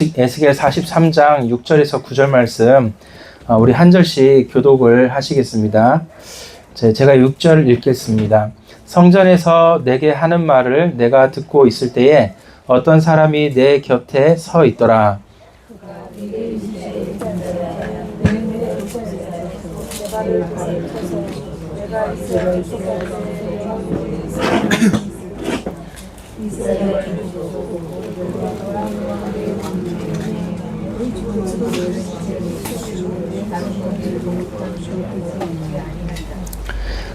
에스겔 43장 6절에서 9절 말씀 우리 한 절씩 교독을 하시겠습니다. 제가 6절 읽겠습니다. 성전에서 내게 하는 말을 내가 듣고 있을 때에 어떤 사람이 내 곁에 서 있더라.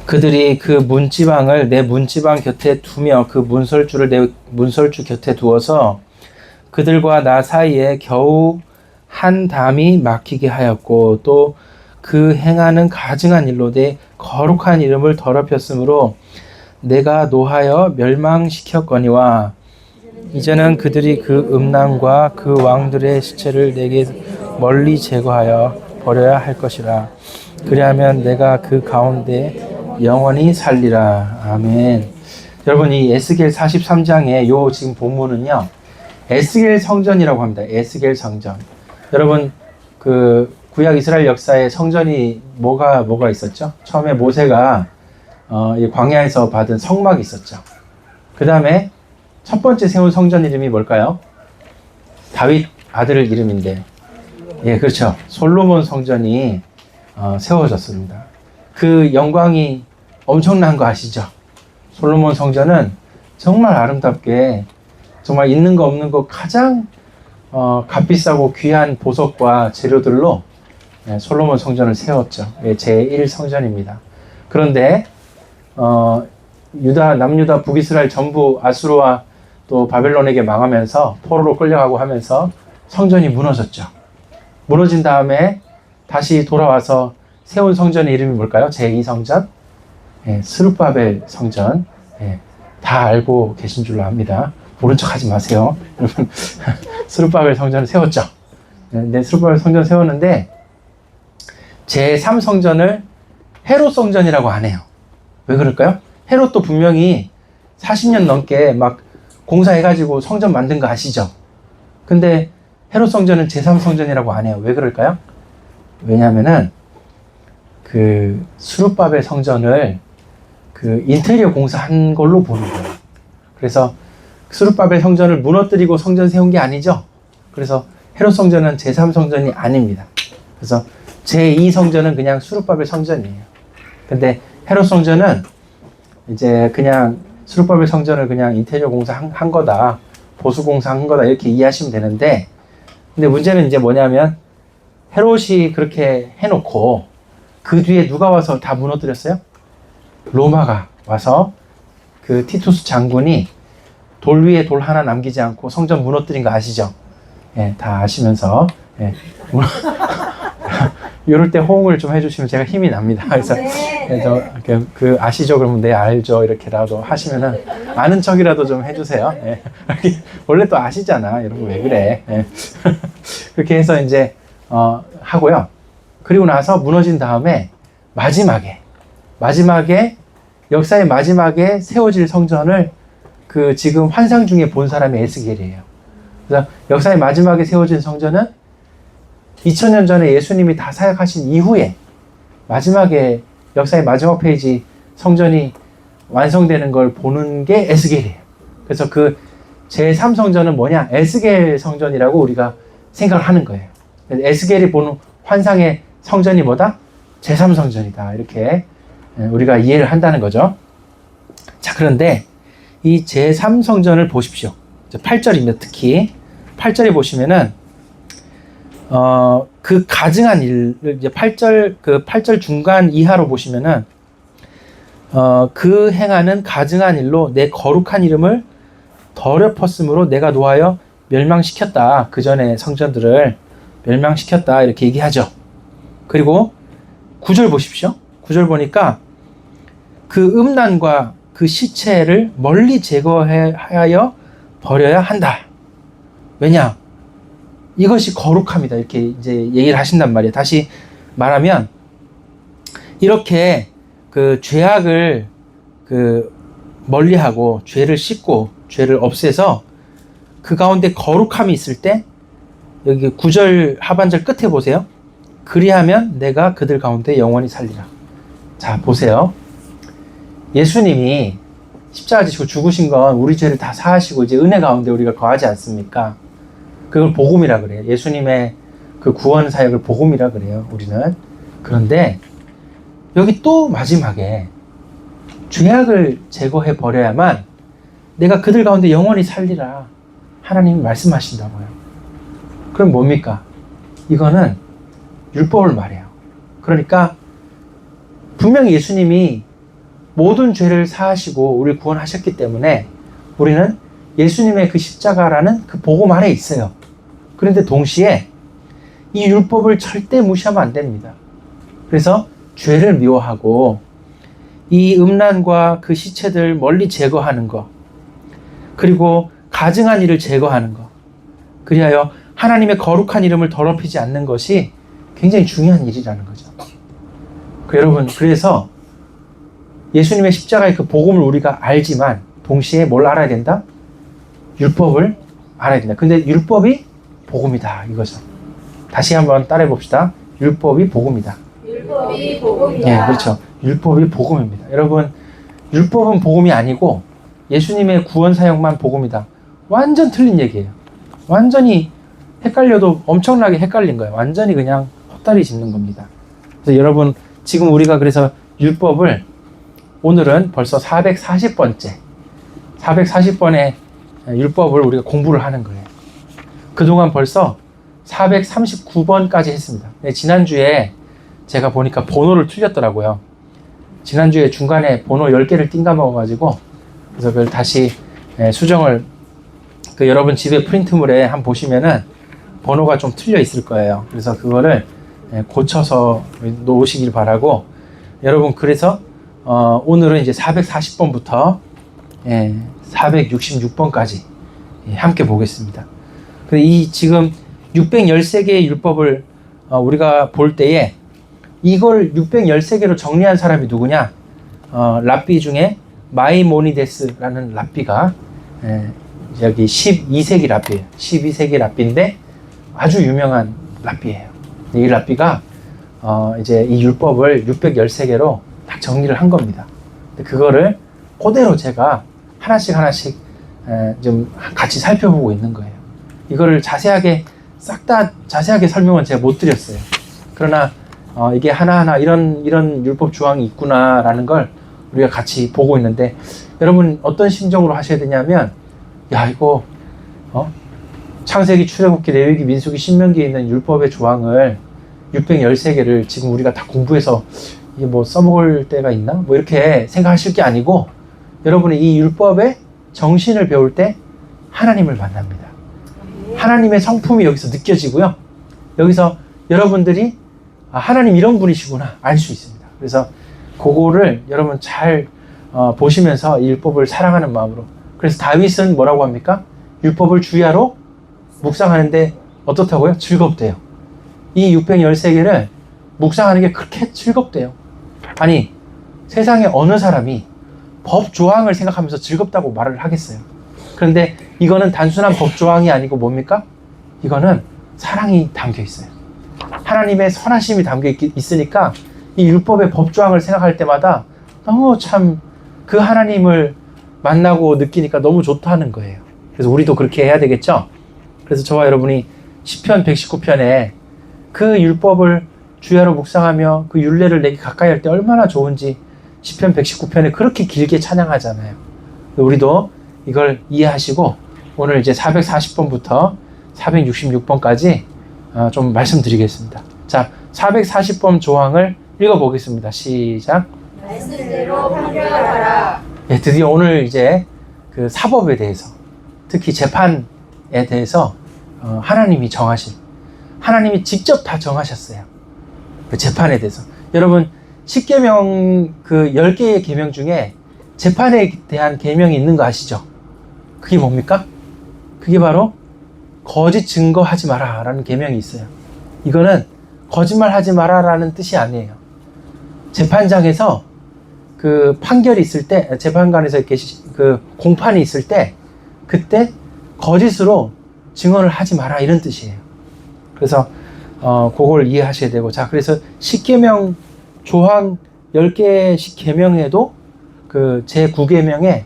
그들이 그 문지방을 내 문지방 곁에 두며 그 문설주를 내 문설주 곁에 두어서 그들과 나 사이에 겨우 한 담이 막히게 하였고 또 그 행하는 가증한 일로 내 거룩한 이름을 더럽혔으므로 내가 노하여 멸망시켰거니와 이제는 그들이 그 음란과 그 왕들의 시체를 내게 멀리 제거하여 버려야 할 것이라. 그리하면 내가 그 가운데 영원히 살리라. 아멘. 여러분, 이 에스겔 43장의 요 지금 본문은요, 에스겔 성전이라고 합니다. 에스겔 성전. 여러분, 그 구약 이스라엘 역사에 성전이 뭐가 있었죠? 처음에 모세가 이 광야에서 받은 성막이 있었죠. 그 다음에 첫 번째 세운 성전 이름이 뭘까요? 다윗 아들 이름인데, 예, 그렇죠. 솔로몬 성전이 세워졌습니다. 그 영광이 엄청난 거 아시죠? 솔로몬 성전은 정말 아름답게, 정말 있는 거 없는 거 가장 값비싸고 귀한 보석과 재료들로 솔로몬 성전을 세웠죠. 제1 성전입니다. 그런데 남유다 북이스라엘 전부 아수르와 또 바벨론에게 망하면서 포로로 끌려가고 하면서 성전이 무너졌죠. 무너진 다음에 다시 돌아와서 세운 성전의 이름이 뭘까요? 제2 성전? 스룹바벨 성전. 다 알고 계신 줄로 압니다. 모른 척 하지 마세요. 여러분, 스룹바벨 성전을 세웠죠. 네, 스룹바벨 성전 세웠는데 제3 성전을 헤롯 성전이라고 안 해요. 왜 그럴까요? 헤롯도 분명히 40년 넘게 막 공사해가지고 성전 만든 거 아시죠? 근데 헤롯 성전은 제3 성전이라고 안 해요. 왜 그럴까요? 왜냐면은 그 스룹바벨 성전을 그 인테리어 공사한 걸로 보는 거예요. 그래서 스룹바벨 성전을 무너뜨리고 성전 세운 게 아니죠. 그래서 헤롯 성전은 제3 성전이 아닙니다. 그래서 제2 성전은 그냥 스룹바벨 성전이에요. 근데 헤롯 성전은 이제 그냥 스룹바벨 성전을 그냥 인테리어 공사 한 거다, 보수 공사 한 거다, 이렇게 이해하시면 되는데, 근데 문제는 이제 뭐냐면 헤롯이 그렇게 해놓고 그 뒤에 누가 와서 다 무너뜨렸어요? 로마가 와서 그 티투스 장군이 돌 위에 돌 하나 남기지 않고 성전 무너뜨린 거 아시죠? 예, 다 아시면서, 예. 이럴 때 호응을 좀 해주시면 제가 힘이 납니다. 그래서 그 아시죠? 그러면 네, 알죠. 이렇게라도 하시면은 아는 척이라도 좀 해주세요. 예. 원래 또 아시잖아. 여러분 왜 그래? 예. 그렇게 해서 이제 하고요. 그리고 나서 무너진 다음에 마지막에 역사의 마지막에 세워질 성전을 그 지금 환상 중에 본 사람이 에스겔이에요. 그래서 역사의 마지막에 세워진 성전은 2000년 전에 예수님이 다 사역하신 이후에 마지막에 역사의 마지막 페이지 성전이 완성되는 걸 보는 게 에스겔이에요. 그래서 그 제3 성전은 뭐냐? 에스겔 성전이라고 우리가 생각을 하는 거예요. 에스겔이 보는 환상의 성전이 뭐다? 제3 성전이다. 이렇게 우리가 이해를 한다는 거죠. 자, 그런데 이 제3 성전을 보십시오. 8절입니다. 특히 8절에 보시면은 그 가증한 일을 이제 8절 중간 이하로 보시면은 그 행하는 가증한 일로 내 거룩한 이름을 더럽혔으므로 내가 노하여 멸망시켰다. 그 전에 성전들을 멸망시켰다. 이렇게 얘기하죠. 그리고 9절 보십시오. 9절 보니까 그 음란과 그 시체를 멀리 제거하여 버려야 한다. 왜냐? 이것이 거룩합니다. 이렇게 이제 얘기를 하신단 말이에요. 다시 말하면 이렇게 그 죄악을 그 멀리하고 죄를 씻고 죄를 없애서 그 가운데 거룩함이 있을 때 여기 9절 하반절 끝에 보세요. 그리하면 내가 그들 가운데 영원히 살리라. 자, 보세요. 예수님이 십자가 지시고 죽으신 건 우리 죄를 다 사하시고 이제 은혜 가운데 우리가 거하지 않습니까? 그걸 복음이라 그래요. 예수님의 그 구원 사역을 복음이라 그래요. 우리는. 그런데 여기 또 마지막에 죄악을 제거해 버려야만 내가 그들 가운데 영원히 살리라. 하나님이 말씀하신다고요. 그럼 뭡니까? 이거는 율법을 말해요. 그러니까 분명히 예수님이 모든 죄를 사하시고 우리를 구원하셨기 때문에 우리는 예수님의 그 십자가라는 그 복음 아래 있어요. 그런데 동시에 이 율법을 절대 무시하면 안 됩니다. 그래서 죄를 미워하고 이 음란과 그 시체들 멀리 제거하는 것, 그리고 가증한 일을 제거하는 것, 그리하여 하나님의 거룩한 이름을 더럽히지 않는 것이 굉장히 중요한 일이라는 거죠. 여러분, 그래서 예수님의 십자가의 그 복음을 우리가 알지만 동시에 뭘 알아야 된다? 율법을 알아야 된다. 근데 율법이 복음이다, 이거죠. 다시 한번 따라해 봅시다. 율법이 복음이다. 율법이 복음이다. 네, 그렇죠. 율법이 복음입니다. 여러분, 율법은 복음이 아니고 예수님의 구원 사역만 복음이다. 완전 틀린 얘기예요. 완전히 헷갈려도 엄청나게 헷갈린 거예요. 완전히 그냥 헛다리 짚는 겁니다. 그래서 여러분, 지금 우리가 그래서 율법을 오늘은 벌써 440번째, 440번의 율법을 우리가 공부를 하는 거예요. 그동안 벌써 439번까지 했습니다. 지난주에 제가 보니까 번호를 틀렸더라고요. 지난주에 중간에 번호 10개를 띵가 먹어가지고, 그래서 그걸 다시 수정을, 여러분 집에 프린트물에 한번 보시면은 번호가 좀 틀려 있을 거예요. 그래서 그거를 고쳐서 놓으시길 바라고, 여러분, 그래서 오늘은 이제 440번부터 466번까지 함께 보겠습니다. 이 지금 613개의 율법을 우리가 볼 때에 이걸 613개로 정리한 사람이 누구냐? 랍비 중에 마이모니데스라는 랍비가 여기 12세기 랍비예요. 12세기 랍비인데 아주 유명한 랍비예요. 이 랍비가 이제 이 율법을 613개로 딱 정리를 한 겁니다. 그거를 그대로 제가 하나씩 좀 같이 살펴보고 있는 거예요. 이거를 자세하게 싹 다 자세하게 설명은 제가 못 드렸어요. 그러나 이게 하나하나 이런 율법 조항이 있구나라는 걸 우리가 같이 보고 있는데, 여러분 어떤 심정으로 하셔야 되냐면, 야, 이거 창세기, 출애굽기, 레위기, 민수기, 신명기에 있는 율법의 조항을 613개를 지금 우리가 다 공부해서 이게 뭐 써먹을 때가 있나? 뭐 이렇게 생각하실 게 아니고, 여러분이 이 율법의 정신을 배울 때 하나님을 만납니다. 하나님의 성품이 여기서 느껴지고요. 여기서 여러분들이 하나님 이런 분이시구나 알 수 있습니다. 그래서 그거를 여러분 잘 보시면서 이 율법을 사랑하는 마음으로. 그래서 다윗은 뭐라고 합니까? 율법을 주야로 묵상하는데 어떻다고요? 즐겁대요. 이 613개를 묵상하는 게 그렇게 즐겁대요. 아니, 세상에 어느 사람이 법 조항을 생각하면서 즐겁다고 말을 하겠어요? 그런데 이거는 단순한 법 조항이 아니고 뭡니까? 이거는 사랑이 담겨 있어요. 하나님의 선하심이 담겨 있으니까 이 율법의 법 조항을 생각할 때마다 너무 참 그 하나님을 만나고 느끼니까 너무 좋다는 거예요. 그래서 우리도 그렇게 해야 되겠죠? 그래서 저와 여러분이 시편 119편에 그 율법을 주야로 묵상하며 그 율례를 내게 가까이 할 때 얼마나 좋은지 시편 119편에 그렇게 길게 찬양하잖아요. 우리도 이걸 이해하시고 오늘 이제 440번부터 466번까지 좀 말씀드리겠습니다. 자, 440번 조항을 읽어보겠습니다. 시작. 말씀대로 판결하라. 예, 드디어 오늘 이제 그 사법에 대해서, 특히 재판에 대해서 하나님이 정하신, 하나님이 직접 다 정하셨어요. 그 재판에 대해서. 여러분, 10계명 그 10개의 계명 중에 재판에 대한 계명이 있는 거 아시죠? 그게 뭡니까? 그게 바로 거짓 증거하지 마라 라는 계명이 있어요. 이거는 거짓말하지 마라 라는 뜻이 아니에요. 재판장에서 그 판결이 있을 때, 재판관에서 이렇게 그 공판이 있을 때, 그때 거짓으로 증언을 하지 마라 이런 뜻이에요. 그래서 그걸 이해하셔야 되고, 자, 그래서 10계명 조항 10개씩 계명에도 그 제9계명에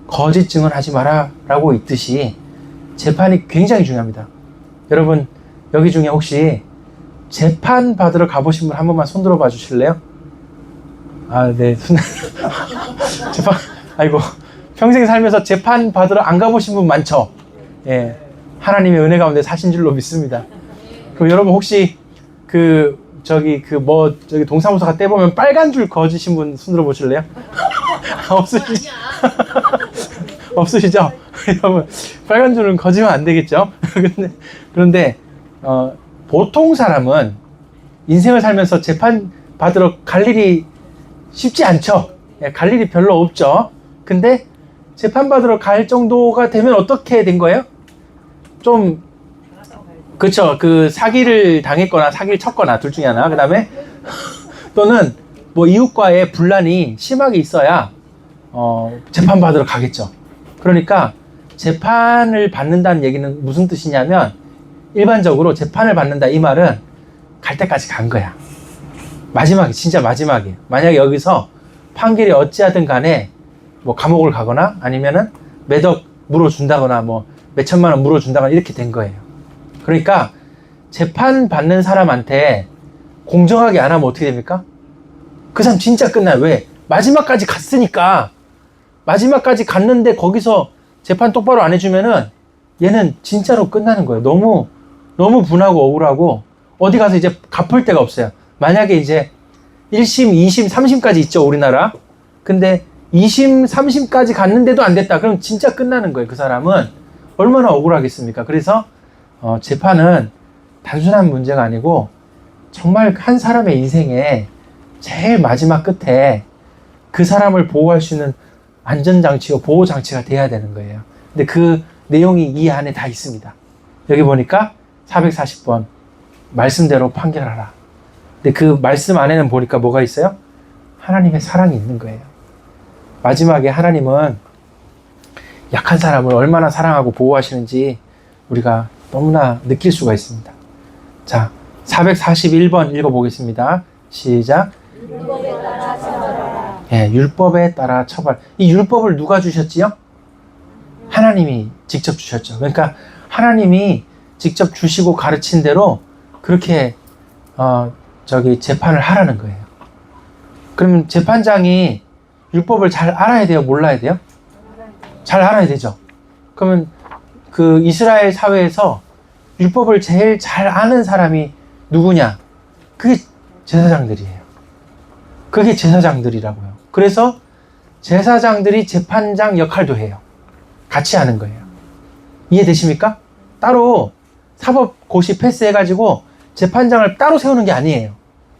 거짓 증언하지 마라 라고 있듯이 재판이 굉장히 중요합니다. 여러분, 여기 중에 혹시 재판 받으러 가보신 분 한 번만 손 들어봐 주실래요? 아, 네. 재판, 아이고, 평생 살면서 재판 받으러 안 가보신 분 많죠? 예. 하나님의 은혜 가운데 사신 줄로 믿습니다. 그럼 여러분 혹시 저기 동사무소가 떼보면 빨간 줄 그어주신 분 손 들어보실래요? 없으시죠? 여러분, 빨간 줄은 거지면 안 되겠죠? 그런데, 보통 사람은 인생을 살면서 재판 받으러 갈 일이 쉽지 않죠? 예, 갈 일이 별로 없죠? 근데 재판 받으러 갈 정도가 되면 어떻게 된 거예요? 좀, 그쵸. 사기를 당했거나 사기를 쳤거나 둘 중에 하나. 그 다음에, 또는 뭐 이웃과의 분란이 심하게 있어야, 재판 받으러 가겠죠. 그러니까 재판을 받는다는 얘기는 무슨 뜻이냐면, 일반적으로 재판을 받는다 이 말은 갈 때까지 간 거야. 마지막에, 진짜 마지막에. 만약에 여기서 판결이 어찌하든 간에 뭐 감옥을 가거나 아니면은 매덕 물어준다거나 뭐 몇천만 원 물어준다거나 이렇게 된 거예요. 그러니까 재판 받는 사람한테 공정하게 안 하면 어떻게 됩니까? 그 사람 진짜 끝나요. 왜? 마지막까지 갔으니까. 마지막까지 갔는데 거기서 재판 똑바로 안 해주면은 얘는 진짜로 끝나는 거예요. 너무 분하고 억울하고 어디 가서 이제 갚을 데가 없어요. 만약에 이제 1심, 2심, 3심까지 있죠, 우리나라. 근데 2심, 3심까지 갔는데도 안 됐다. 그럼 진짜 끝나는 거예요. 그 사람은 얼마나 억울하겠습니까? 그래서 재판은 단순한 문제가 아니고 정말 한 사람의 인생에 제일 마지막 끝에 그 사람을 보호할 수 있는 안전장치와 보호장치가 돼야 되는 거예요. 근데 그 내용이 이 안에 다 있습니다. 여기 보니까 440번 말씀대로 판결하라. 근데 그 말씀 안에는 보니까 뭐가 있어요? 하나님의 사랑이 있는 거예요. 마지막에 하나님은 약한 사람을 얼마나 사랑하고 보호하시는지 우리가 너무나 느낄 수가 있습니다. 자, 441번 읽어보겠습니다. 시작. 율법에 따라 처벌하라. 예, 율법에 따라 처벌. 이 율법을 누가 주셨지요? 하나님이 직접 주셨죠. 그러니까 하나님이 직접 주시고 가르친 대로 그렇게 재판을 하라는 거예요. 그러면 재판장이 율법을 잘 알아야 돼요? 몰라야 돼요? 잘 알아야 되죠. 그러면 그 이스라엘 사회에서 율법을 제일 잘 아는 사람이 누구냐? 그게 제사장들이에요. 그게 제사장들이라고요. 그래서 제사장들이 재판장 역할도 해요. 같이 하는 거예요. 이해되십니까? 따로 사법고시 패스해가지고 재판장을 따로 세우는 게 아니에요.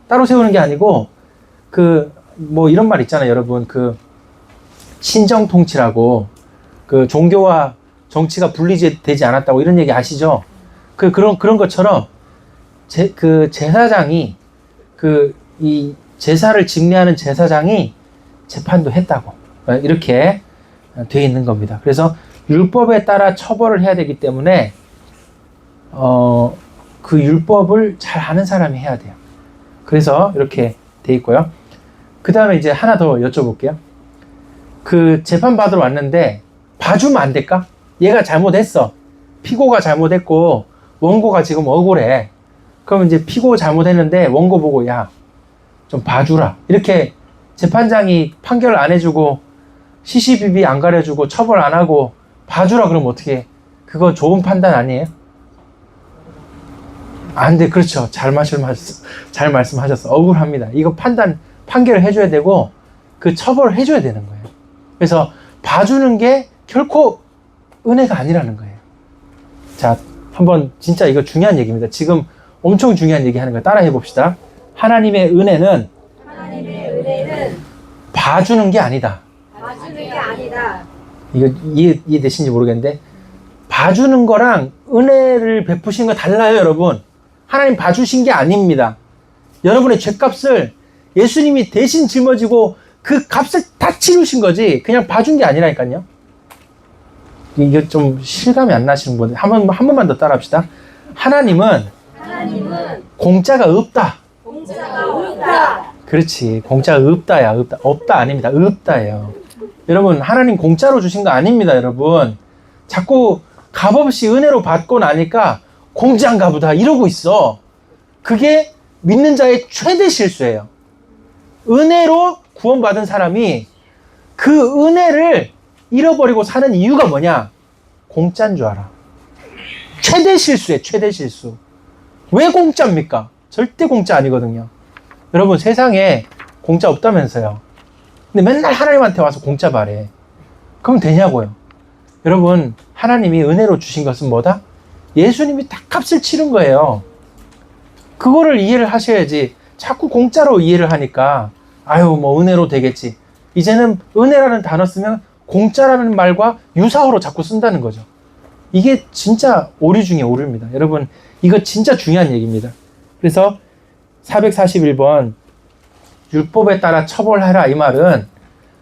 따로 세우는 게 아니고 뭐 이런 말 있잖아요, 여러분. 신정통치라고 종교와 정치가 분리되지 않았다고 이런 얘기 아시죠? 그런 것처럼 제사장이 이 제사를 집례하는 제사장이 재판도 했다고 이렇게 돼 있는 겁니다. 그래서 율법에 따라 처벌을 해야 되기 때문에 그 율법을 잘 아는 사람이 해야 돼요. 그래서 이렇게 돼 있고요. 그 다음에 이제 하나 더 여쭤볼게요. 재판 받으러 왔는데 봐주면 안 될까? 얘가 잘못했어. 피고가 잘못했고 원고가 지금 억울해. 그럼 이제 피고 잘못했는데 원고 보고 야, 좀 봐주라. 이렇게 재판장이 판결을 안 해주고 시시비비 안 가려주고 처벌 안 하고 봐주라 그러면 어떻게 해? 그거 좋은 판단 아니에요? 안 돼. 그렇죠. 잘 말씀하셨어. 억울합니다. 이거 판결을 해줘야 되고 처벌을 해줘야 되는 거예요. 그래서 봐주는 게 결코 은혜가 아니라는 거예요. 자, 한번 진짜 이거 중요한 얘기입니다. 지금 엄청 중요한 얘기 하는 거예요. 따라해 봅시다. 하나님의 은혜는 봐주는 게 아니다. 봐주는 게 아니다. 이거 이해되신지 모르겠는데 봐주는 거랑 은혜를 베푸신 거 달라요, 여러분. 하나님 봐주신 게 아닙니다. 여러분의 죄값을 예수님이 대신 짊어지고 그 값을 다 치르신 거지 그냥 봐준 게 아니라니까요. 이게 좀 실감이 안 나시는 분들 한 번만 더 따라합시다. 하나님은 하나님은 공짜가 없다. 공짜가 없다. 그렇지. 공짜가 없다야. 없다. 없다 아닙니다. 없다예요. 여러분, 하나님 공짜로 주신 거 아닙니다, 여러분. 자꾸 값없이 은혜로 받고 나니까 공짜인가 보다 이러고 있어. 그게 믿는 자의 최대 실수예요. 은혜로 구원받은 사람이 그 은혜를 잃어버리고 사는 이유가 뭐냐? 공짜인 줄 알아. 최대 실수예요, 최대 실수. 왜 공짜입니까? 절대 공짜 아니거든요. 여러분, 세상에 공짜 없다면서요. 근데 맨날 하나님한테 와서 공짜 바래. 그럼 되냐고요? 여러분, 하나님이 은혜로 주신 것은 뭐다? 예수님이 다 값을 치른 거예요. 그거를 이해를 하셔야지. 자꾸 공짜로 이해를 하니까 아유, 뭐 은혜로 되겠지. 이제는 은혜라는 단어 쓰면 공짜라는 말과 유사어로 자꾸 쓴다는 거죠. 이게 진짜 오류 중에 오류입니다. 여러분, 이거 진짜 중요한 얘기입니다. 그래서 441번 율법에 따라 처벌하라 이 말은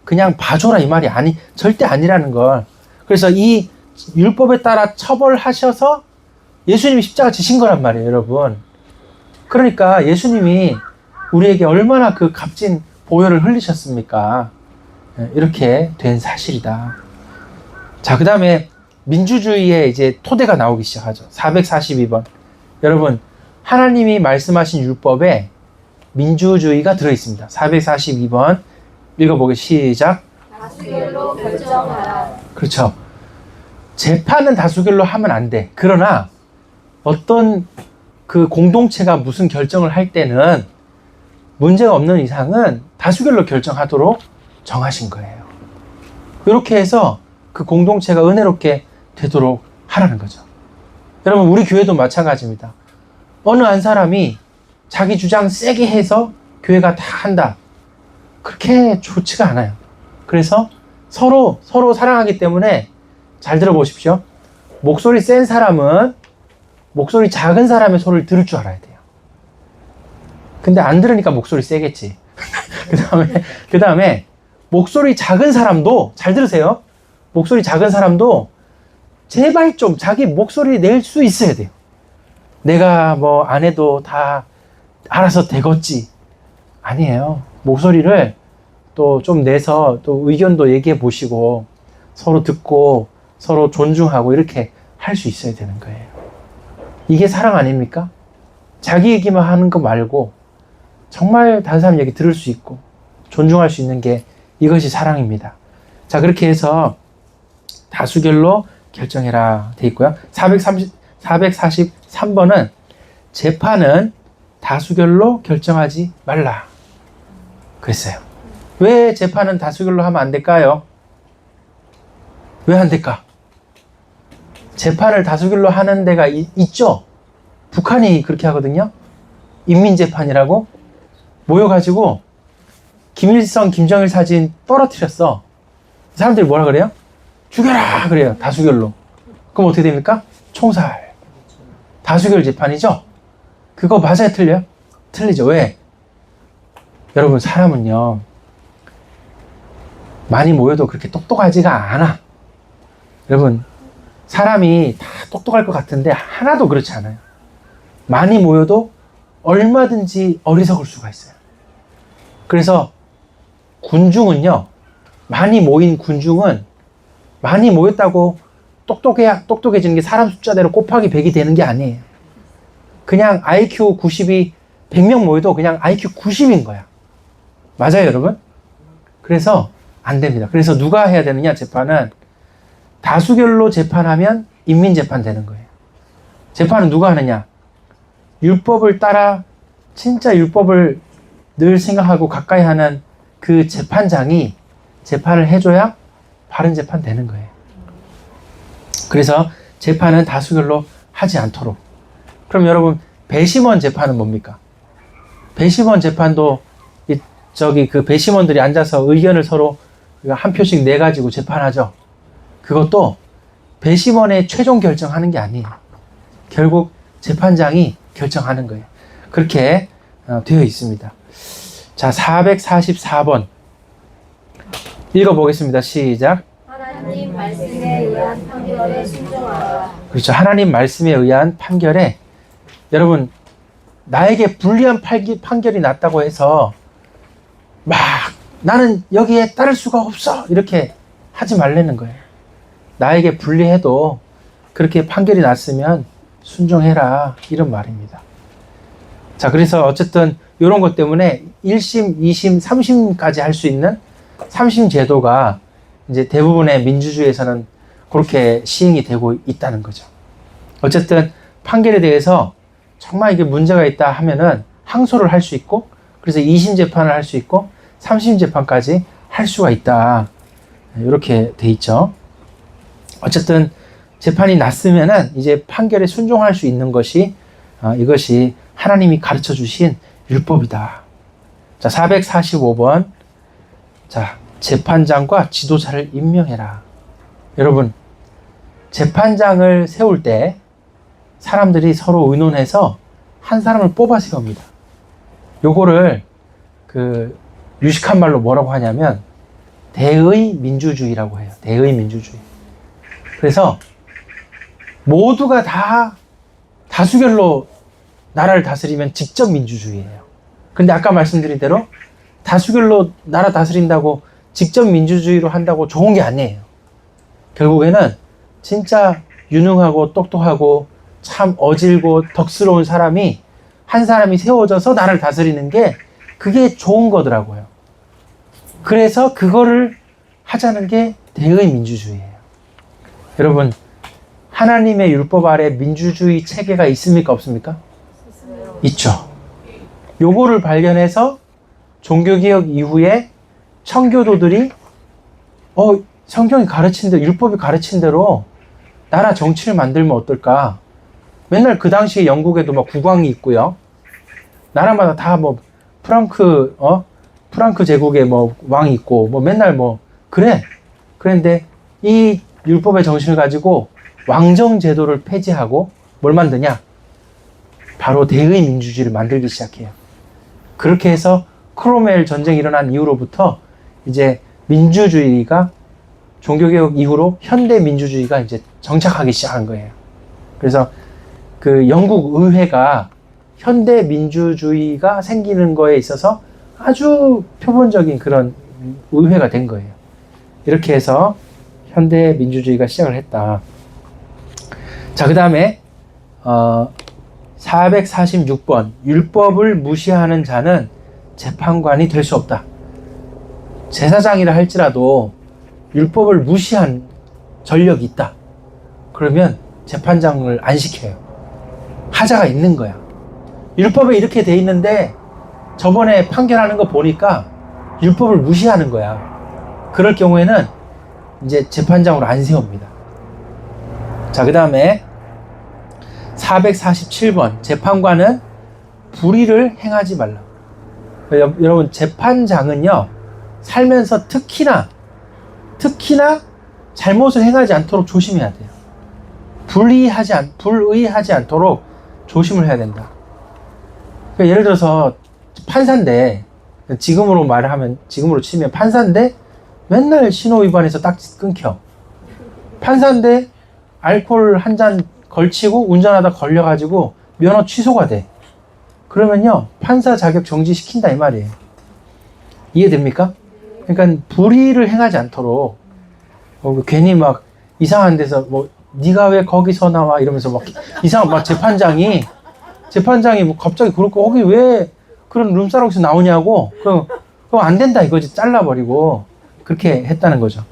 그냥 봐줘라 이 말이 절대 아니라는 걸. 그래서 이 율법에 따라 처벌하셔서 예수님이 십자가 지신 거란 말이에요, 여러분. 그러니까 예수님이 우리에게 얼마나 그 값진 보혈을 흘리셨습니까? 이렇게 된 사실이다. 자, 그 다음에 민주주의의 이제 토대가 나오기 시작하죠. 442번. 여러분, 하나님이 말씀하신 율법에 민주주의가 들어있습니다. 442번 읽어보겠습니다. 시작. 다수결로 결정하라. 그렇죠. 재판은 다수결로 하면 안 돼. 그러나 어떤 그 공동체가 무슨 결정을 할 때는 문제가 없는 이상은 다수결로 결정하도록 정하신 거예요. 이렇게 해서 그 공동체가 은혜롭게 되도록 하라는 거죠. 여러분, 우리 교회도 마찬가지입니다. 어느 한 사람이 자기 주장 세게 해서 교회가 다 한다. 그렇게 좋지가 않아요. 그래서 서로 사랑하기 때문에 잘 들어보십시오. 목소리 센 사람은 목소리 작은 사람의 소리를 들을 줄 알아야 돼요. 근데 안 들으니까 목소리 세겠지. 그 다음에 목소리 작은 사람도, 잘 들으세요. 목소리 작은 사람도 제발 좀 자기 목소리 낼 수 있어야 돼요. 내가 뭐 안 해도 다 알아서 되겠지. 아니에요. 목소리를 또 좀 내서 또 의견도 얘기해 보시고 서로 듣고 서로 존중하고 이렇게 할 수 있어야 되는 거예요. 이게 사랑 아닙니까? 자기 얘기만 하는 거 말고 정말 다른 사람 얘기 들을 수 있고 존중할 수 있는 게 이것이 사랑입니다. 자, 그렇게 해서 다수결로 결정해라 돼 있고요. 443번은 재판은 다수결로 결정하지 말라 그랬어요. 왜 재판은 다수결로 하면 안 될까요? 왜 안 될까? 재판을 다수결로 하는 데가 있죠? 북한이 그렇게 하거든요. 인민재판이라고 모여가지고 김일성, 김정일 사진 떨어뜨렸어. 사람들이 뭐라 그래요? 죽여라 그래요. 다수결로. 그럼 어떻게 됩니까? 총살. 다수결 재판이죠? 그거 맞아요? 틀려요? 틀리죠. 왜? 여러분, 사람은요 많이 모여도 그렇게 똑똑하지가 않아. 여러분, 사람이 다 똑똑할 것 같은데 하나도 그렇지 않아요. 많이 모여도 얼마든지 어리석을 수가 있어요. 그래서 군중은요, 많이 모인 군중은 많이 모였다고 똑똑해지는 게 사람 숫자대로 곱하기 100이 되는 게 아니에요. 그냥 IQ 90이 100명 모여도 그냥 IQ 90인 거야. 맞아요, 여러분? 그래서 안 됩니다. 그래서 누가 해야 되느냐, 재판은 다수결로 재판하면 인민재판 되는 거예요. 재판은 누가 하느냐? 율법을 따라 진짜 율법을 늘 생각하고 가까이 하는 그 재판장이 재판을 해줘야 바른 재판 되는 거예요. 그래서 재판은 다수결로 하지 않도록. 그럼 여러분, 배심원 재판은 뭡니까? 배심원 재판도 그 배심원들이 앉아서 의견을 서로 한 표씩 내가지고 재판하죠. 그것도 배심원의 최종 결정하는 게 아니에요. 결국 재판장이 결정하는 거예요. 그렇게 되어 있습니다. 자, 444번 읽어보겠습니다. 시작. 하나님 말씀에 의한 판결에 순종하라. 그렇죠. 하나님 말씀에 의한 판결에 여러분 나에게 불리한 판결이 났다고 해서 막 나는 여기에 따를 수가 없어 이렇게 하지 말라는 거예요. 나에게 불리해도 그렇게 판결이 났으면 순종해라 이런 말입니다. 자, 그래서 어쨌든 이런 것 때문에 1심, 2심, 3심까지 할 수 있는 3심 제도가 이제 대부분의 민주주의에서는 그렇게 시행이 되고 있다는 거죠. 어쨌든 판결에 대해서 정말 이게 문제가 있다 하면은 항소를 할 수 있고, 그래서 2심 재판을 할 수 있고 3심 재판까지 할 수가 있다. 이렇게 돼 있죠. 어쨌든 재판이 났으면은 이제 판결에 순종할 수 있는 것이 이것이 하나님이 가르쳐 주신 율법이다. 자, 445번. 자, 재판장과 지도자를 임명해라. 여러분, 재판장을 세울 때 사람들이 서로 의논해서 한 사람을 뽑아 세웁니다. 요거를 유식한 말로 뭐라고 하냐면 대의 민주주의라고 해요. 대의 민주주의. 그래서 모두가 다 다수결로 나라를 다스리면 직접 민주주의예요. 근데 아까 말씀드린 대로 다수결로 나라 다스린다고 직접 민주주의로 한다고 좋은 게 아니에요. 결국에는 진짜 유능하고 똑똑하고 참 어질고 덕스러운 사람이 한 사람이 세워져서 나라를 다스리는 게 그게 좋은 거더라고요. 그래서 그거를 하자는 게 대의 민주주의예요. 여러분, 하나님의 율법 아래 민주주의 체계가 있습니까? 없습니까? 있죠. 요거를 발견해서 종교개혁 이후에 청교도들이 성경이 가르친 대로, 율법이 가르친 대로 나라 정치를 만들면 어떨까? 맨날 그 당시에 영국에도 막 국왕이 있고요. 나라마다 다 프랑크 제국에 왕이 있고, 맨날 그래. 그런데 이 율법의 정신을 가지고 왕정 제도를 폐지하고 뭘 만드냐? 바로 대의 민주주의를 만들기 시작해요. 그렇게 해서 크로멜 전쟁이 일어난 이후로부터 이제 민주주의가 종교개혁 이후로 현대 민주주의가 이제 정착하기 시작한 거예요. 그래서 그 영국 의회가 현대 민주주의가 생기는 거에 있어서 아주 표본적인 그런 의회가 된 거예요. 이렇게 해서 현대 민주주의가 시작을 했다. 자, 그 다음에 446번. 율법을 무시하는 자는 재판관이 될 수 없다. 제사장이라 할지라도 율법을 무시한 전력이 있다. 그러면 재판장을 안 시켜요. 하자가 있는 거야. 율법에 이렇게 돼 있는데 저번에 판결하는 거 보니까 율법을 무시하는 거야. 그럴 경우에는 이제 재판장으로 안 세웁니다. 자, 그 다음에 447번. 재판관은 불의를 행하지 말라. 여러분, 재판장은요, 살면서 특히나 잘못을 행하지 않도록 조심해야 돼요. 불의하지 않도록 조심을 해야 된다. 그러니까 예를 들어서 판사인데, 지금으로 치면 판사인데 맨날 신호 위반해서 딱지 끊겨. 판사인데 알코올 한 잔 걸치고 운전하다 걸려가지고 면허 취소가 돼. 그러면요, 판사 자격 정지시킨다 이 말이에요. 이해됩니까? 그러니까 불의를 행하지 않도록 괜히 막 이상한 데서 네가 왜 거기서 나와 이러면서 이상한 재판장이 갑자기 그렇고 거기 왜 그런 룸사롱에서 나오냐고 그거 안 된다 이거지. 잘라버리고 그렇게 했다는 거죠.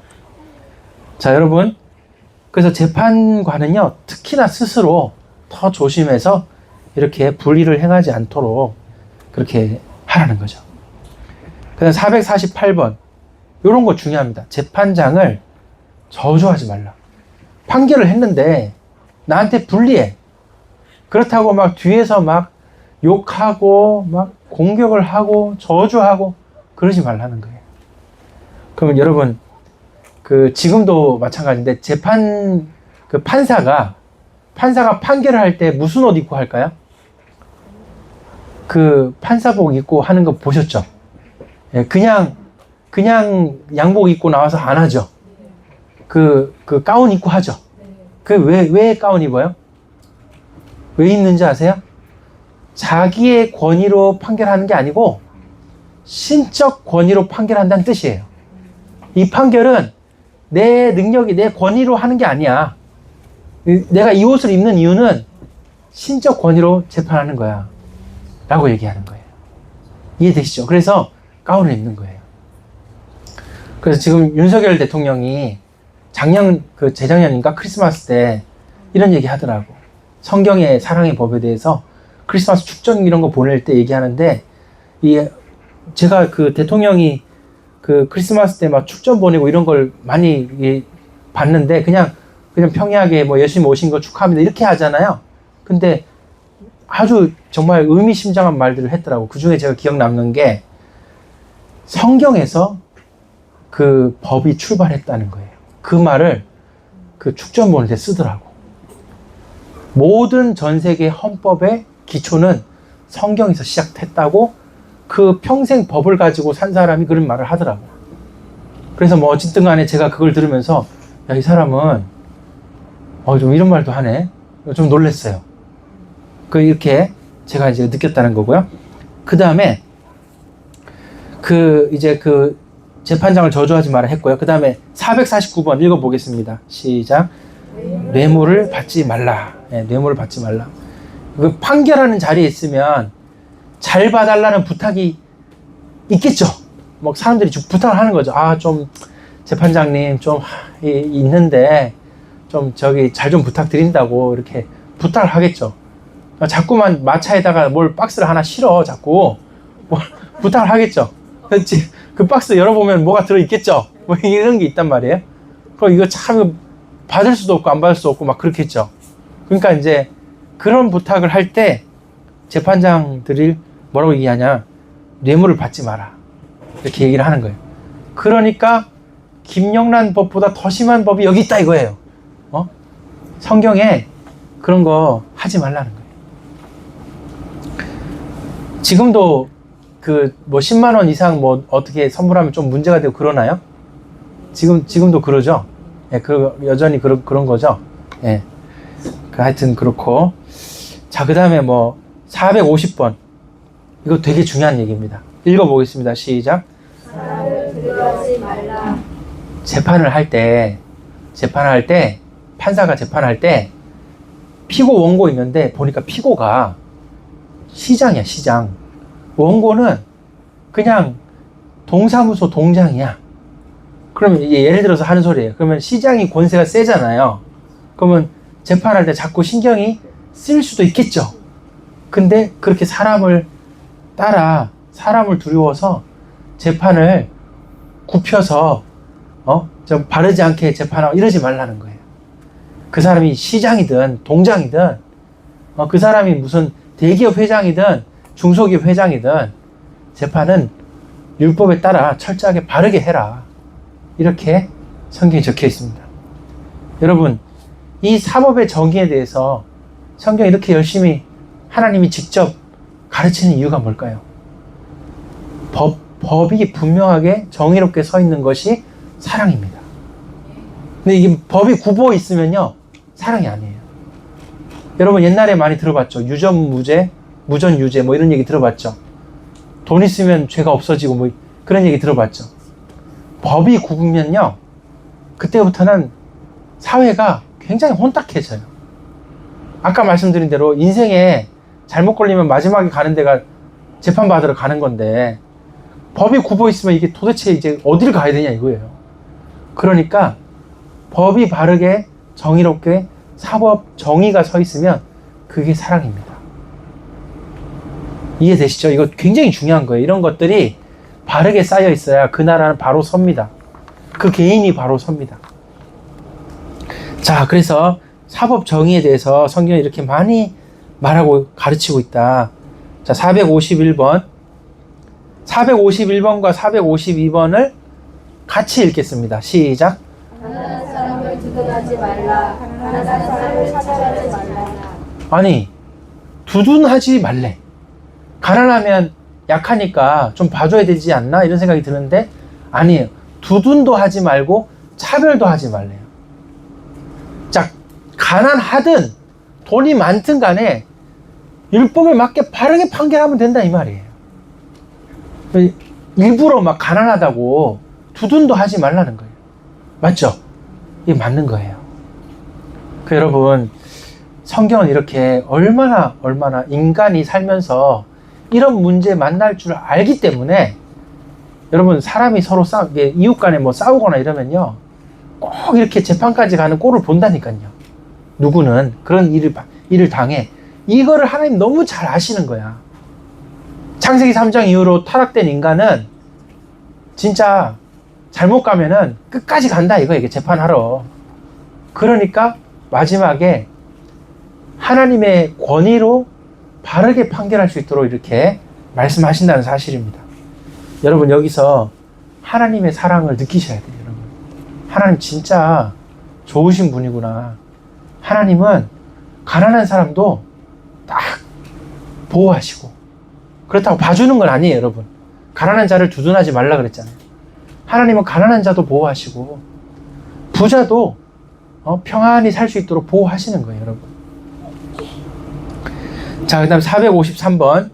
자, 여러분, 그래서 재판관은요, 특히나 스스로 더 조심해서 이렇게 불의를 행하지 않도록 그렇게 하라는 거죠. 그다음 448번. 이런 거 중요합니다. 재판장을 저주하지 말라. 판결을 했는데 나한테 불리해. 그렇다고 뒤에서 욕하고 공격을 하고 저주하고 그러지 말라는 거예요. 그러면 여러분, 지금도 마찬가지인데 판사가 판결을 할 때 무슨 옷 입고 할까요? 판사복 입고 하는 거 보셨죠? 예, 그냥 양복 입고 나와서 안 하죠. 가운 입고 하죠. 왜 가운 입어요? 왜 입는지 아세요? 자기의 권위로 판결하는 게 아니고 신적 권위로 판결한다는 뜻이에요. 이 판결은 내 능력이 내 권위로 하는 게 아니야. 내가 이 옷을 입는 이유는 신적 권위로 재판하는 거야 라고 얘기하는 거예요. 이해되시죠? 그래서 가운을 입는 거예요. 그래서 지금 윤석열 대통령이 재작년인가 크리스마스 때 이런 얘기 하더라고. 성경의 사랑의 법에 대해서 크리스마스 축전 이런 거 보낼 때 얘기하는데, 제가 그 대통령이 그 크리스마스 때 막 축전 보내고 이런 걸 많이 봤는데, 그냥 평이하게 뭐 예수님 오신 거 축하합니다 이렇게 하잖아요. 근데 아주 정말 의미심장한 말들을 했더라고. 그 중에 제가 기억 남는 게 성경에서 그 법이 출발했다는 거예요. 그 말을 그 축전 보낼 때 쓰더라고. 모든 전 세계 헌법의 기초는 성경에서 시작했다고 그 평생 법을 가지고 산 사람이 그런 말을 하더라고. 그래서 뭐 어쨌든 간에 제가 그걸 들으면서 야, 이 사람은 좀 이런 말도 하네. 좀 놀랐어요. 이렇게 제가 이제 느꼈다는 거고요. 그 다음에 이제 재판장을 저주하지 마라 했고요. 그 다음에 449번 읽어보겠습니다. 시작. 뇌물을 받지 말라. 네, 뇌물을 받지 말라. 판결하는 자리에 있으면 잘 봐달라는 부탁이 있겠죠. 뭐 사람들이 부탁을 하는 거죠. 좀 재판장님 좀 있는데 좀 잘 좀 부탁드린다고 이렇게 부탁을 하겠죠. 자꾸만 마차에다가 뭘 박스를 하나 실어 자꾸 뭘 부탁을 하겠죠. 그 박스 열어보면 뭐가 들어있겠죠. 뭐 이런 게 있단 말이에요. 그럼 이거 참 받을 수도 없고 안 받을 수도 없고 막 그렇겠죠. 그러니까 이제 그런 부탁을 할 때 재판장들이 뭐라고 얘기하냐, 뇌물을 받지 마라 이렇게 얘기를 하는 거예요. 그러니까 김영란 법보다 더 심한 법이 여기 있다 이거예요. 성경에 그런 거 하지 말라는 거예요. 지금도 뭐 10만 원 이상 뭐 어떻게 선물하면 좀 문제가 되고 그러나요? 지금도 그러죠. 예, 여전히 그런 거죠. 예. 하여튼 그렇고. 자, 그 다음에 뭐 450번. 이거 되게 중요한 얘기입니다. 읽어보겠습니다. 시작. 사람을 두려워하지 말라. 재판을 할 때, 판사가 재판할 때, 피고 원고 있는데, 보니까 피고가 시장이야, 시장. 원고는 그냥 동사무소 동장이야. 그러면 이게 예를 들어서 하는 소리예요. 그러면 시장이 권세가 세잖아요. 그러면 재판할 때 자꾸 신경이 쓰일 수도 있겠죠. 근데 그렇게 사람을 두려워서 재판을 굽혀서 좀 바르지 않게 재판하고 이러지 말라는 거예요. 그 사람이 시장이든 동장이든 그 사람이 무슨 대기업 회장이든 중소기업 회장이든 재판은 율법에 따라 철저하게 바르게 해라. 이렇게 성경에 적혀 있습니다. 여러분, 이 사법의 정의에 대해서 성경이 이렇게 열심히 하나님이 직접 가르치는 이유가 뭘까요? 법이 분명하게 정의롭게 서 있는 것이 사랑입니다. 근데 이게 법이 굽어 있으면요, 사랑이 아니에요. 여러분 옛날에 많이 들어봤죠. 유전무죄, 무전유죄 뭐 이런 얘기 들어봤죠. 돈 있으면 죄가 없어지고 뭐 그런 얘기 들어봤죠. 법이 굽으면요, 그때부터는 사회가 굉장히 혼탁해져요. 아까 말씀드린 대로 인생에 잘못 걸리면 마지막에 가는 데가 재판받으러 가는 건데, 법이 굽어 있으면 이게 도대체 이제 어디를 가야 되냐 이거예요. 그러니까 법이 바르게 정의롭게 사법 정의가 서 있으면 그게 사랑입니다. 이해되시죠? 이거 굉장히 중요한 거예요. 이런 것들이 바르게 쌓여 있어야 그 나라는 바로 섭니다. 그 개인이 바로 섭니다. 자, 그래서 사법 정의에 대해서 성경이 이렇게 많이 말하고 가르치고 있다. 자, 451번과 452번을 같이 읽겠습니다. 시작. 가난한 사람을 두둔하지 말라. 가난한 사람을 찾아가지 말라. 아니, 두둔하지 말래. 가난하면 약하니까 좀 봐줘야 되지 않나? 이런 생각이 드는데, 아니에요. 두둔도 하지 말고 차별도 하지 말래요. 자, 가난하든 돈이 많든 간에 율법에 맞게 바르게 판결하면 된다 이 말이에요. 일부러 막 가난하다고 두둔도 하지 말라는 거예요. 맞죠? 이게 맞는 거예요. 여러분, 성경은 이렇게 얼마나 인간이 살면서 이런 문제 만날 줄 알기 때문에, 여러분, 사람이 서로 이웃 간에 뭐 싸우거나 이러면요, 꼭 이렇게 재판까지 가는 꼴을 본다니까요. 누구는 그런 일을 당해. 이거를 하나님 너무 잘 아시는 거야. 창세기 3장 이후로 타락된 인간은 진짜 잘못 가면은 끝까지 간다 이게 재판하러. 그러니까 마지막에 하나님의 권위로 바르게 판결할 수 있도록 이렇게 말씀하신다는 사실입니다. 여러분, 여기서 하나님의 사랑을 느끼셔야 돼요. 여러분, 하나님 진짜 좋으신 분이구나. 하나님은 가난한 사람도 딱 보호하시고, 그렇다고 봐주는 건 아니에요. 여러분, 가난한 자를 두둔하지 말라 그랬잖아요. 하나님은 가난한 자도 보호하시고 부자도 평안히 살 수 있도록 보호하시는 거예요. 여러분. 자, 그 다음 453번.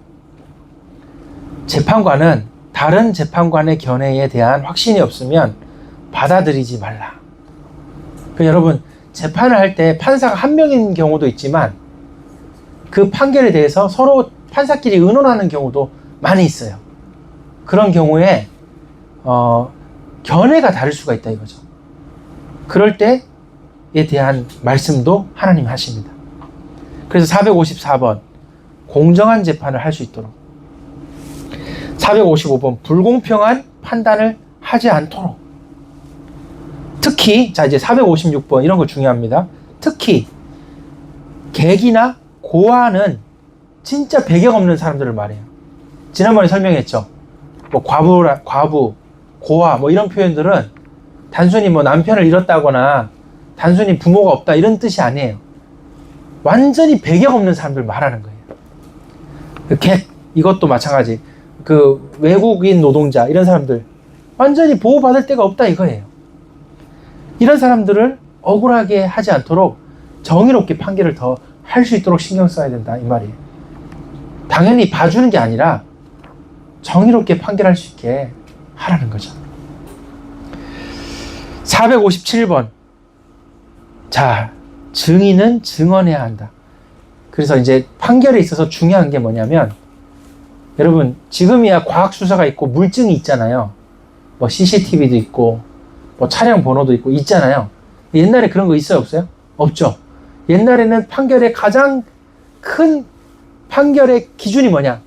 재판관은 다른 재판관의 견해에 대한 확신이 없으면 받아들이지 말라. 여러분, 재판을 할 때 판사가 한 명인 경우도 있지만 그 판결에 대해서 서로 판사끼리 의논하는 경우도 많이 있어요. 그런 경우에 견해가 다를 수가 있다 이거죠. 그럴 때에 대한 말씀도 하나님 하십니다. 그래서 454번, 공정한 재판을 할 수 있도록. 455번, 불공평한 판단을 하지 않도록. 특히 자, 이제 456번, 이런 거 중요합니다. 특히 객이나 고아는 진짜 배경 없는 사람들을 말해요. 지난번에 설명했죠. 뭐 과부, 고아, 뭐 이런 표현들은 단순히 뭐 남편을 잃었다거나 단순히 부모가 없다 이런 뜻이 아니에요. 완전히 배경 없는 사람들 말하는 거예요. 객, 이것도 마찬가지. 그 외국인 노동자, 이런 사람들 완전히 보호받을 데가 없다 이거예요. 이런 사람들을 억울하게 하지 않도록 정의롭게 판결을 더 할 수 있도록 신경 써야 된다 이 말이에요. 당연히 봐주는 게 아니라 정의롭게 판결할 수 있게 하라는 거죠. 457번. 자, 증인은 증언해야 한다. 그래서 이제 판결에 있어서 중요한 게 뭐냐면, 여러분, 지금이야 과학 수사가 있고 물증이 있잖아요. 뭐 CCTV도 있고 뭐 차량 번호도 있고 있잖아요. 옛날에 그런 거 있어요, 없어요? 없죠. 옛날에는 판결의 가장 큰 판결의 기준이 뭐냐?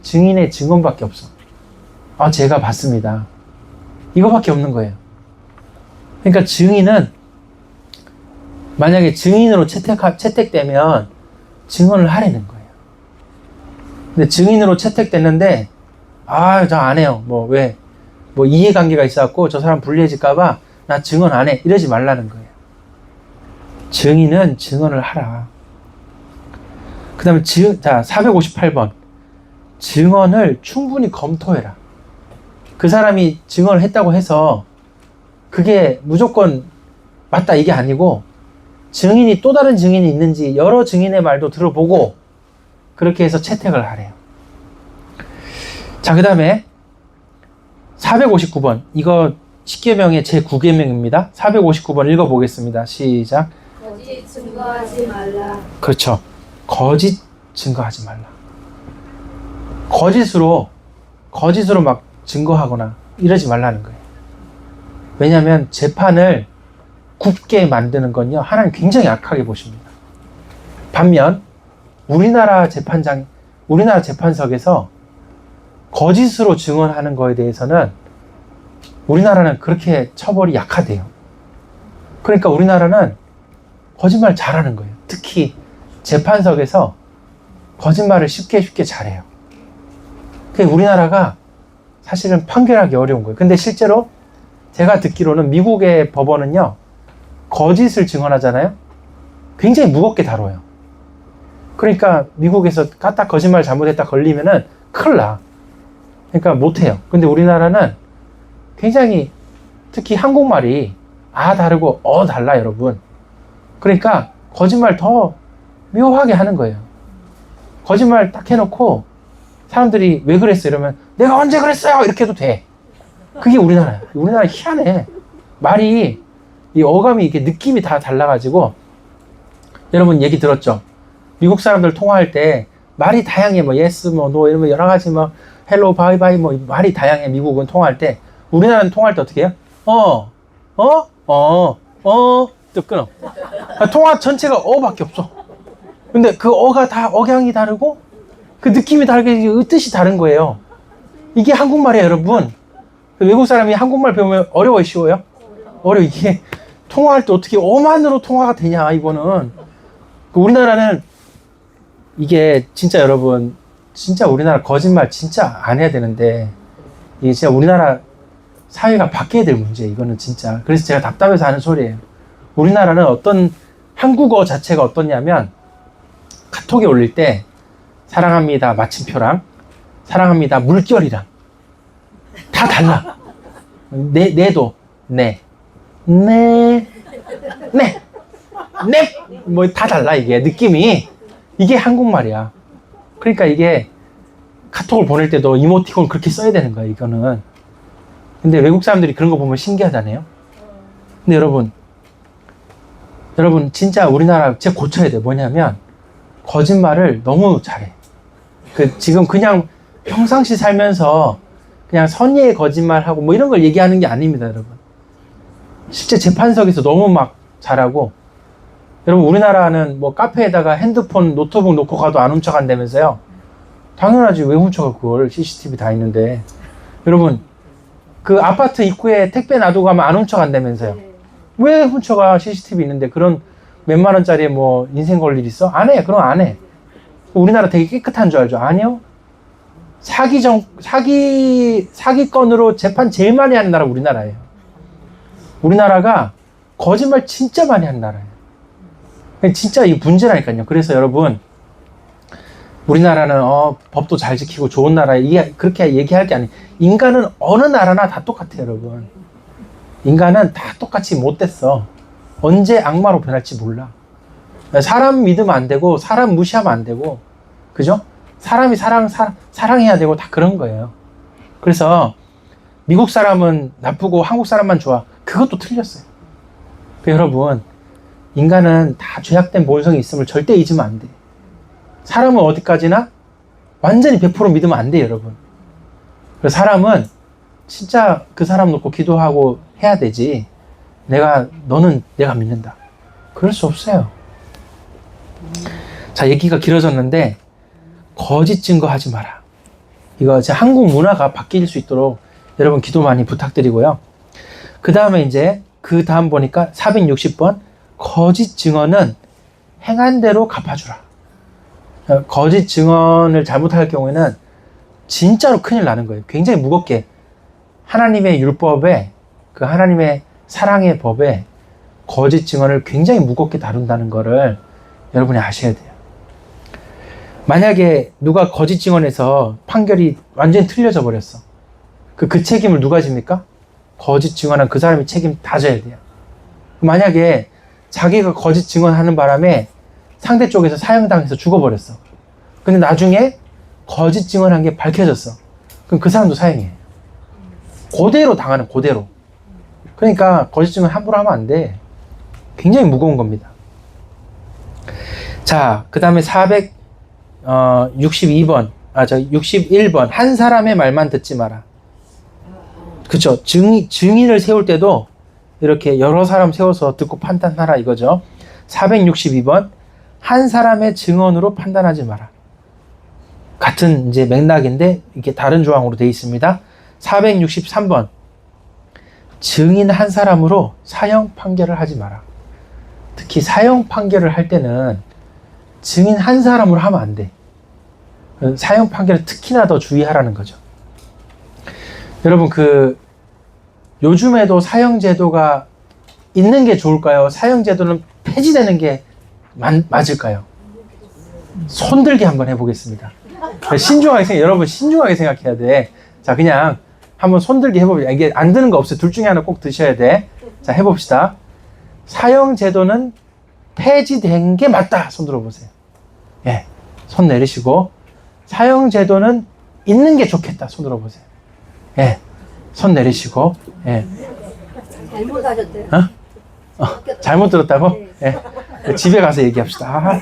증인의 증언밖에 없어. 아, 제가 봤습니다. 이거밖에 없는 거예요. 그러니까 증인은 만약에 증인으로 채택되면 증언을 하라는 거예요. 근데 증인으로 채택됐는데, 아, 저 안 해요. 뭐, 왜? 뭐 이해관계가 있어갖고 저 사람 불리해질까봐 나 증언 안 해. 이러지 말라는 거예요. 증인은 증언을 하라. 그 다음에 자, 458번. 증언을 충분히 검토해라. 그 사람이 증언을 했다고 해서 그게 무조건 맞다 이게 아니고, 증인이 또 다른 증인이 있는지 여러 증인의 말도 들어보고 그렇게 해서 채택을 하래요. 자, 그 다음에 459번. 이거 10계명의 제9계명입니다. 459번 읽어보겠습니다. 시작. 거짓 증거하지 말라. 그렇죠. 거짓 증거하지 말라. 거짓으로 막 증거하거나 이러지 말라는 거예요. 왜냐하면 재판을 굽게 만드는 건요, 하나님 굉장히 악하게 보십니다. 반면 우리나라 재판석에서 거짓으로 증언하는 거에 대해서는 우리나라는 그렇게 처벌이 약하대요. 그러니까 우리나라는 거짓말 잘하는 거예요. 특히 재판석에서 거짓말을 쉽게 잘해요. 그게 우리나라가 사실은 판결하기 어려운 거예요. 근데 실제로 제가 듣기로는 미국의 법원은요, 거짓을 증언하잖아요. 굉장히 무겁게 다뤄요. 그러니까 미국에서 까딱 거짓말 잘못했다 걸리면은 큰일 나. 그러니까 못해요. 근데 우리나라는 굉장히, 특히 한국말이 아 다르고 어 달라 여러분. 그러니까 거짓말 더 묘하게 하는 거예요. 거짓말 딱 해놓고 사람들이 왜 그랬어 이러면 내가 언제 그랬어요 이렇게 해도 돼. 그게 우리나라야. 우리나라 희한해. 말이 이 어감이 이렇게 느낌이 다 달라가지고 여러분 얘기 들었죠? 미국 사람들 통화할 때 말이 다양해. 뭐 yes, 뭐 no 이런 여러 가지 뭐 hello, bye bye 뭐 말이 다양해. 미국은 통화할 때. 우리나라는 통화할 때 어떻게 해요? 또 끊어. 통화 전체가 어밖에 없어. 근데 그 어가 다 억양이 다르고 그 느낌이 다르게 뜻이 다른 거예요. 이게 한국말이에요, 여러분. 외국 사람이 한국말 배우면 어려워요, 쉬워요? 어려워. 이게 통화할 때 어떻게 어만으로 통화가 되냐, 이거는. 우리나라는 이게 진짜 여러분, 진짜 우리나라 거짓말 진짜 안 해야 되는데 이게 진짜 우리나라 사회가 바뀌어야 될 문제예요, 이거는 진짜. 그래서 제가 답답해서 하는 소리예요. 우리나라는 어떤 한국어 자체가 어떠냐면 카톡에 올릴 때 사랑합니다 마침표랑 사랑합니다 물결이랑 다 달라. 네도 네 뭐 다 달라. 이게 느낌이 이게 한국말이야. 그러니까 이게 카톡을 보낼 때도 이모티콘 그렇게 써야 되는 거야 이거는. 근데 외국 사람들이 그런 거 보면 신기하잖아요. 근데 여러분 진짜 우리나라 진짜 고쳐야 돼. 뭐냐면 거짓말을 너무 잘해. 지금 그냥 평상시 살면서 그냥 선의의 거짓말하고 뭐 이런 걸 얘기하는 게 아닙니다, 여러분. 실제 재판석에서 너무 막 잘하고. 여러분 우리나라는 뭐 카페에다가 핸드폰, 노트북 놓고 가도 안 훔쳐간다면서요. 당연하지. 왜 훔쳐가 그걸. CCTV 다 있는데. 여러분 그 아파트 입구에 택배 놔두고 가면 안 훔쳐간다면서요. 왜 훔쳐가. CCTV 있는데. 그런 몇만 원짜리 뭐 인생 걸 일 있어? 안 해. 그럼 안 해. 우리나라 되게 깨끗한 줄 알죠? 아니요. 사기건으로 재판 제일 많이 하는 나라 우리나라예요. 우리나라가 거짓말 진짜 많이 하는 나라예요. 진짜 이 문제라니까요. 그래서 여러분 우리나라는 법도 잘 지키고 좋은 나라 이게 그렇게 얘기할 게 아니에요. 인간은 어느 나라나 다 똑같아요, 여러분. 인간은 다 똑같이 못됐어. 언제 악마로 변할지 몰라. 사람 믿으면 안 되고 사람 무시하면 안 되고, 그죠? 사람이 사랑해야 되고 다 그런 거예요. 그래서 미국 사람은 나쁘고 한국 사람만 좋아. 그것도 틀렸어요. 여러분 인간은 다 죄악된 본성이 있음을 절대 잊으면 안 돼. 사람은 어디까지나 완전히 100% 믿으면 안 돼요, 여러분. 그래서 사람은 진짜 그 사람 놓고 기도하고 해야 되지. 너는 내가 믿는다. 그럴 수 없어요. 자, 얘기가 길어졌는데 거짓 증거하지 마라. 이거 이제 한국 문화가 바뀔 수 있도록 여러분 기도 많이 부탁드리고요. 그 다음에 이제 그 다음 보니까 460번 거짓 증언은 행한 대로 갚아주라. 거짓 증언을 잘못할 경우에는 진짜로 큰일 나는 거예요. 굉장히 무겁게 하나님의 율법에 그 하나님의 사랑의 법에 거짓 증언을 굉장히 무겁게 다룬다는 거를 여러분이 아셔야 돼요. 만약에 누가 거짓 증언해서 판결이 완전히 틀려져 버렸어. 그 책임을 누가 집니까? 거짓 증언한 그 사람이 책임 다 져야 돼요. 만약에 자기가 거짓 증언하는 바람에 상대 쪽에서 사형당해서 죽어버렸어. 근데 나중에 거짓 증언한 게 밝혀졌어. 그럼 그 사람도 사형이에요. 그대로 당하는, 그대로. 그러니까 거짓 증언 함부로 하면 안 돼. 굉장히 무거운 겁니다. 자, 그 다음에 61번. 한 사람의 말만 듣지 마라. 그쵸. 증인을 세울 때도 이렇게 여러 사람 세워서 듣고 판단하라 이거죠. 462번. 한 사람의 증언으로 판단하지 마라. 같은 이제 맥락인데 이게 다른 조항으로 되어 있습니다. 463번. 증인 한 사람으로 사형 판결을 하지 마라. 특히 사형 판결을 할 때는 증인 한 사람으로 하면 안 돼. 사형 판결을 특히나 더 주의하라는 거죠. 여러분 요즘에도 사형제도가 있는 게 좋을까요? 사형제도는 폐지되는 게 맞을까요? 손들기 한번 해보겠습니다. 여러분 신중하게 생각해야 돼. 자, 그냥 한번 손들기 해봅시다. 이게 안 드는 거 없어요. 둘 중에 하나 꼭 드셔야 돼. 자, 해봅시다. 사형제도는 폐지된 게 맞다. 손 들어보세요. 예, 손 내리시고 사형제도는 있는 게 좋겠다. 손 들어보세요. 예, 손 내리시고 예. 잘못 하셨대요. 잘못 들었다고? 예. 집에 가서 얘기합시다.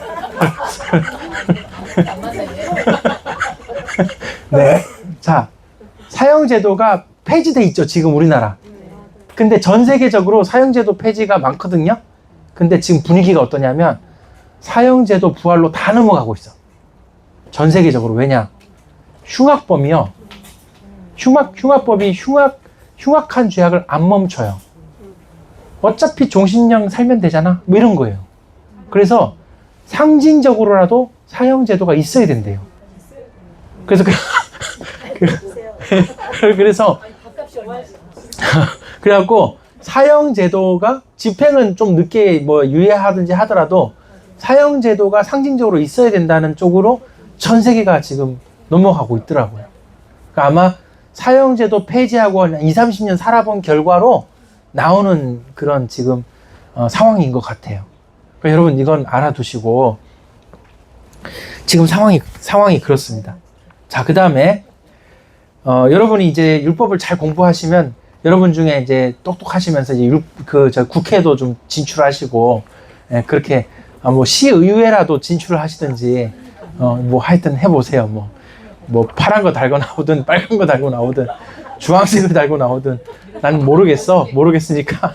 네. 자, 사형제도가 폐지돼 있죠. 지금 우리나라. 근데 전 세계적으로 사형제도 폐지가 많거든요. 근데 지금 분위기가 어떠냐면 사형제도 부활로 다 넘어가고 있어. 전 세계적으로. 왜냐? 흉악범이요. 흉악법이 흉악한 죄악을 안 멈춰요. 어차피 종신형 살면 되잖아. 뭐 이런 거예요. 그래서 상징적으로라도 사형제도가 있어야 된대요. 그래서 그래서 그래갖고 사형제도가 집행은 좀 늦게 뭐 유예하든지 하더라도 사형제도가 상징적으로 있어야 된다는 쪽으로 전 세계가 지금 넘어가고 있더라고요. 그러니까 아마 사형제도 폐지하고 한 20-30년 살아본 결과로 나오는 그런 지금 상황인 것 같아요. 그러니까 여러분 이건 알아두시고 지금 상황이 그렇습니다. 자, 그 다음에 여러분이 이제 율법을 잘 공부하시면 여러분 중에 이제 똑똑하시면서 이제 국회도 좀 진출하시고 그렇게 뭐 시의회라도 진출을 하시든지 뭐 하여튼 해보세요. 뭐 파란 거 달고 나오든 빨간 거 달고 나오든 주황색을 달고 나오든 난 모르겠으니까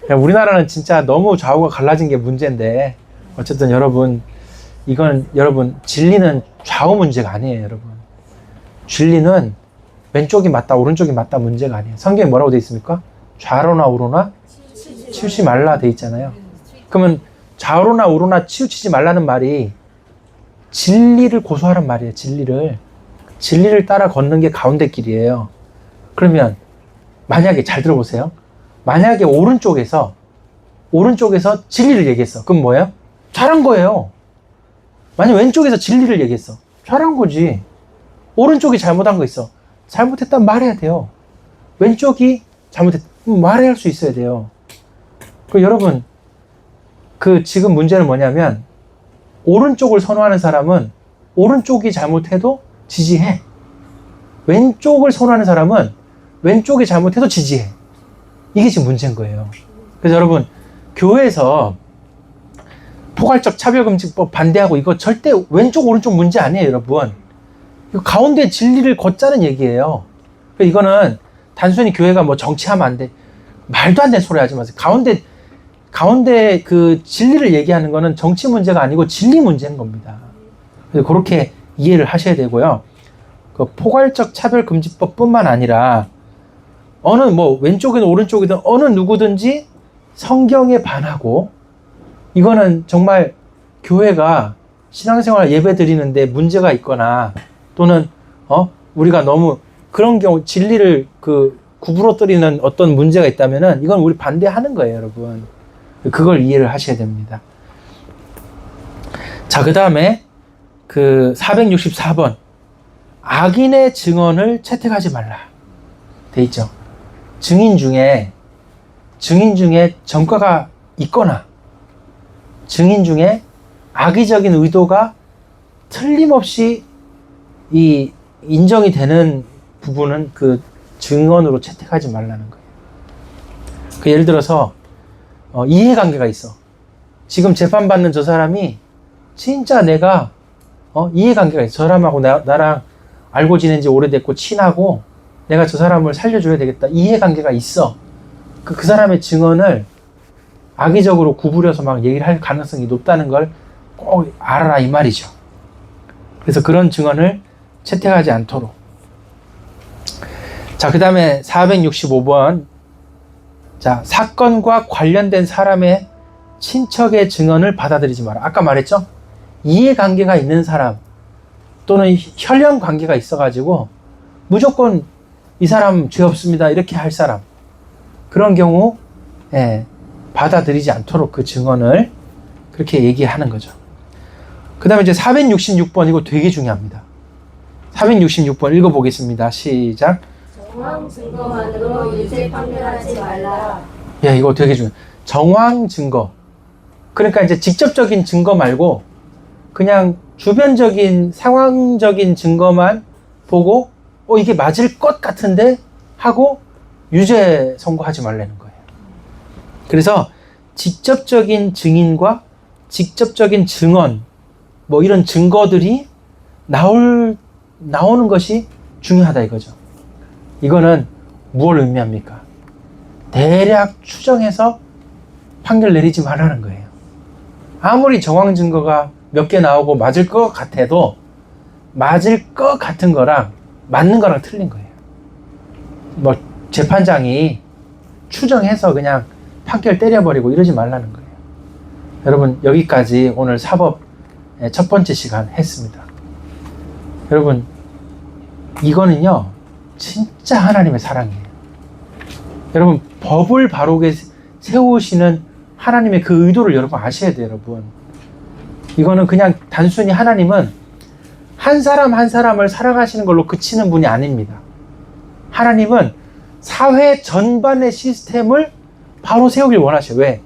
우리나라는 진짜 너무 좌우가 갈라진 게 문제인데 어쨌든 여러분 진리는 좌우 문제가 아니에요. 여러분 진리는 왼쪽이 맞다 오른쪽이 맞다 문제가 아니에요. 성경에 뭐라고 돼 있습니까? 좌로나 우로나 치우치지 말라 돼 있잖아요. 그러면 좌로나 우로나 치우치지 말라는 말이 진리를 고소하란 말이에요. 진리를 따라 걷는 게 가운데 길이에요. 그러면 만약에 잘 들어보세요. 만약에 오른쪽에서 진리를 얘기했어. 그럼 뭐예요? 잘한 거예요. 만약 왼쪽에서 진리를 얘기했어. 잘한 거지. 오른쪽이 잘못한 거 있어. 잘못했다면 말해야 돼요. 왼쪽이 말해야 할 수 있어야 돼요. 여러분 지금 문제는 뭐냐면 오른쪽을 선호하는 사람은 오른쪽이 잘못해도 지지해. 왼쪽을 선호하는 사람은 왼쪽이 잘못해도 지지해. 이게 지금 문제인 거예요. 그래서 여러분 교회에서 포괄적 차별금지법 반대하고 이거 절대 왼쪽 오른쪽 문제 아니에요. 여러분 이거 가운데 진리를 걷자는 얘기예요. 이거는 단순히 교회가 뭐 정치하면 안 돼, 말도 안 되는 소리 하지 마세요. 가운데 그 진리를 얘기하는 거는 정치 문제가 아니고 진리 문제인 겁니다. 그래서 그렇게 이해를 하셔야 되고요. 그 포괄적 차별금지법뿐만 아니라 뭐 왼쪽이든 오른쪽이든 어느 누구든지 성경에 반하고, 이거는 정말 교회가 신앙생활 예배 드리는데 문제가 있거나 또는 우리가 너무 그런 경우 진리를 구부러뜨리는 어떤 문제가 있다면은 이건 우리 반대하는 거예요, 여러분. 그걸 이해를 하셔야 됩니다. 자, 그 다음에 464번 악인의 증언을 채택하지 말라 돼 있죠. 증인 중에 전과가 있거나 증인 중에 악의적인 의도가 틀림없이 인정이 되는 부분은 그 증언으로 채택하지 말라는 거예요. 예를 들어서 이해관계가 있어. 지금 재판받는 저 사람이 진짜 내가 이해관계가 있어. 저 사람하고 나랑 알고 지낸 지 오래됐고 친하고 내가 저 사람을 살려줘야 되겠다. 이해관계가 있어. 그 사람의 증언을 악의적으로 구부려서 막 얘기를 할 가능성이 높다는 걸 꼭 알아라 이 말이죠. 그래서 그런 증언을 채택하지 않도록. 자, 그 다음에 465번. 자, 사건과 관련된 사람의 친척의 증언을 받아들이지 마라. 아까 말했죠? 이해관계가 있는 사람 또는 혈연 관계가 있어가지고 무조건 이 사람 죄 없습니다 이렇게 할 사람, 그런 경우 받아들이지 않도록 그 증언을 그렇게 얘기하는 거죠. 그 다음에 이제 466번, 이거 되게 중요합니다. 466번 읽어보겠습니다. 시작. 정황 증거만으로 유죄 판결하지 말라. 이거 되게 중요해요. 정황 증거. 그러니까 이제 직접적인 증거 말고 그냥 주변적인 상황적인 증거만 보고 이게 맞을 것 같은데 하고 유죄 선고하지 말라는 거예요. 그래서 직접적인 증인과 직접적인 증언 뭐 이런 증거들이 나오는 것이 중요하다 이거죠. 이거는 무엇을 의미합니까? 대략 추정해서 판결 내리지 말라는 거예요. 아무리 정황 증거가 몇 개 나오고 맞을 것 같아도 맞을 것 같은 거랑 맞는 거랑 틀린 거예요. 뭐 재판장이 추정해서 그냥 판결 때려버리고 이러지 말라는 거예요. 여러분 여기까지 오늘 사법 첫 번째 시간 했습니다. 여러분 이거는요 진짜 하나님의 사랑이에요. 여러분 법을 바르게 세우시는 하나님의 그 의도를 여러분 아셔야 돼요. 여러분 이거는 그냥 단순히 하나님은 한 사람 한 사람을 사랑하시는 걸로 그치는 분이 아닙니다. 하나님은 사회 전반의 시스템을 바로 세우길 원하셔요. 왜?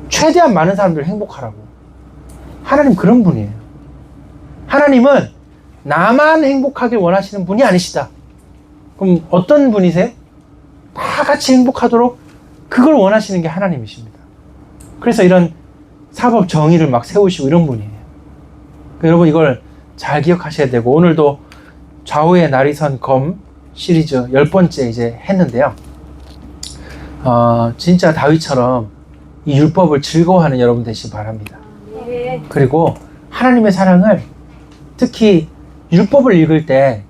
최대한 많은 사람들 행복하라고. 하나님 그런 분이에요. 하나님은 나만 행복하길 원하시는 분이 아니시다. 그럼 어떤 분이세요? 다 같이 행복하도록 그걸 원하시는 게 하나님이십니다. 그래서 이런 사법 정의를 막 세우시고 이런 분이에요. 여러분 이걸 잘 기억하셔야 되고 오늘도 좌우의 날이선 검 시리즈 10번째 이제 했는데요. 진짜 다윗처럼 이 율법을 즐거워하는 여러분 되시기 바랍니다. 그리고 하나님의 사랑을 특히 율법을 읽을 때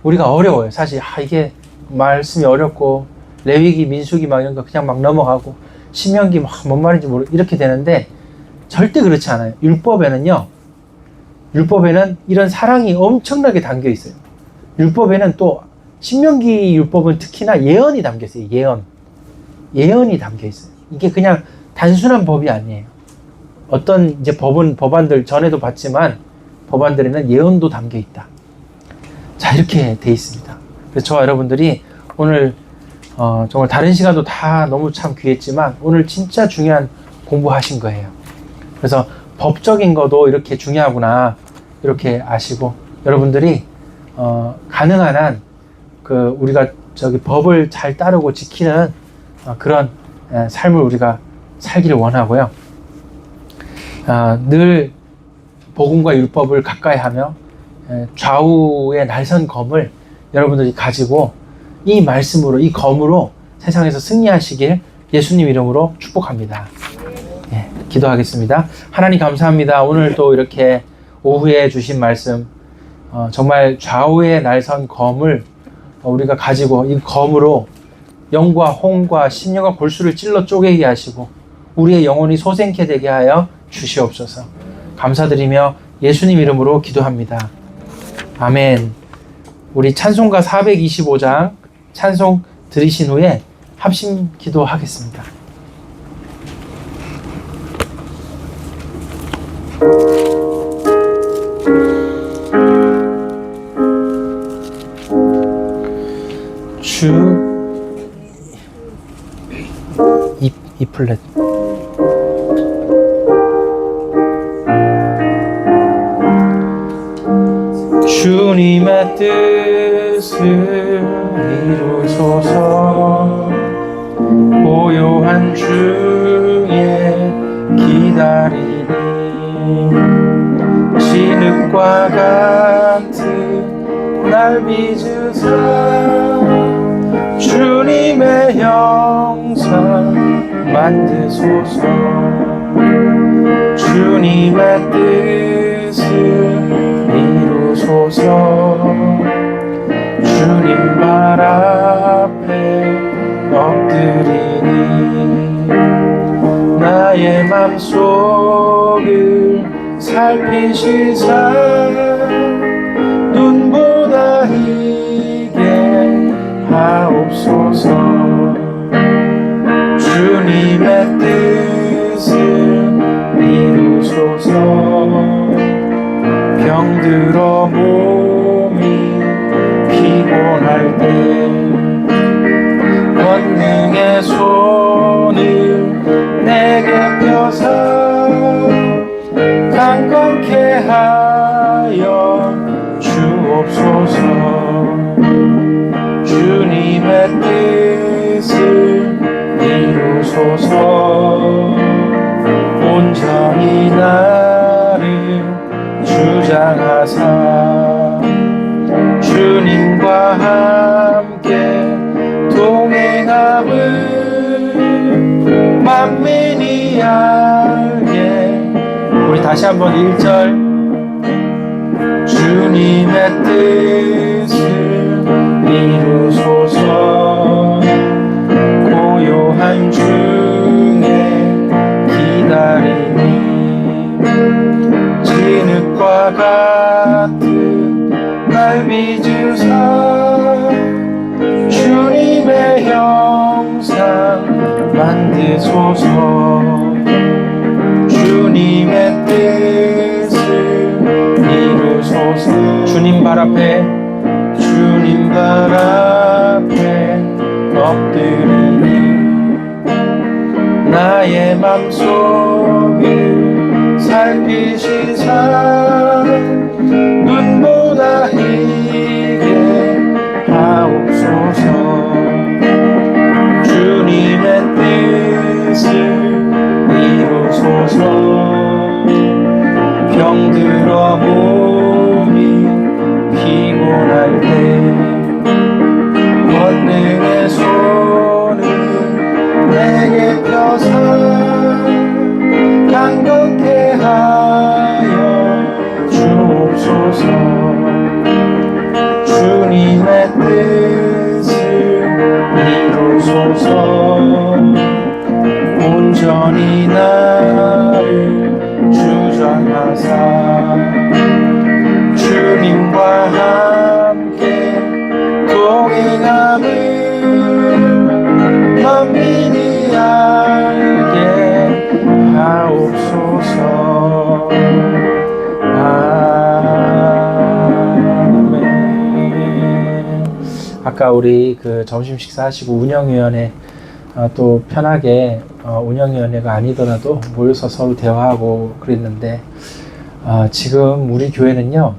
우리가 어려워요. 사실 이게 말씀이 어렵고 레위기, 민수기 막 이런 거 그냥 막 넘어가고 신명기 막 뭔 말인지 모르고 이렇게 되는데 절대 그렇지 않아요. 율법에는 이런 사랑이 엄청나게 담겨 있어요. 율법에는 또 신명기 율법은 특히나 예언이 담겨 있어요. 예언이 담겨 있어요. 이게 그냥 단순한 법이 아니에요. 어떤 이제 법안들 전에도 봤지만 법안들에는 예언도 담겨 있다. 자, 이렇게 돼 있습니다. 그래서 저와 여러분들이 오늘 정말 다른 시간도 다 너무 참 귀했지만 오늘 진짜 중요한 공부하신 거예요. 그래서 법적인 것도 이렇게 중요하구나 이렇게 아시고 여러분들이 가능한 한 우리가 법을 잘 따르고 지키는 그런 삶을 우리가 살기를 원하고요. 늘 복음과 율법을 가까이 하며 좌우의 날선 검을 여러분들이 가지고 이 말씀으로 이 검으로 세상에서 승리하시길 예수님 이름으로 축복합니다. 예, 기도하겠습니다. 하나님 감사합니다. 오늘 또 이렇게 오후에 주신 말씀 정말 좌우의 날선 검을 우리가 가지고 이 검으로 영과 홍과 심령과 골수를 찔러 쪼개게 하시고 우리의 영혼이 소생케 되게 하여 주시옵소서. 감사드리며 예수님 이름으로 기도합니다. 아멘. 우리 찬송가 425장 찬송 들으신 후에 합심 기도하겠습니다. 이 플랫. 주님의 뜻을 이루소서. 고요한 중에 기다리니 진흙과 같은 날 빚으사 주님의 형상 만드소서. 주님의 뜻을 이루소서. 주님 발 앞에 엎드리니 나의 맘속을 살피시사 눈보다 희게 하옵소서. 주님의 뜻을 이루소서. 병들어 몸이 피곤할 때 권능의 손을 내게 펴사 주옵소서. 주님의 뜻을 이루소서. 온전히 나를 주장하사 주님과 함께 동행함을 만민이 알게. 우리 다시 한번 1절. 주님의 뜻을 이루소서. 고요한 중에 기다리니 진흙과 같은 날 빚으사 주님의 형상 만드소서. 주님의 뜻을 이루소서. 주님 발 앞에 엎드리니 나의 맘속을 살피시사 눈보다 희게 하옵소서. 주님의 뜻을 이루소서. 병들어 몸이 피곤할 때 권능의 손을 내게 펴사 강건케 하여 주옵소서. 주님의 뜻을 이루소서. 온전히 나를 주장하사 주님과 함께 동행함을 만민이 알게 하옵소서. 아멘. 아까 우리 그 점심 식사하시고 운영위원회 또 편하게 운영위원회가 아니더라도 모여서 서로 대화하고 그랬는데 지금 우리 교회는요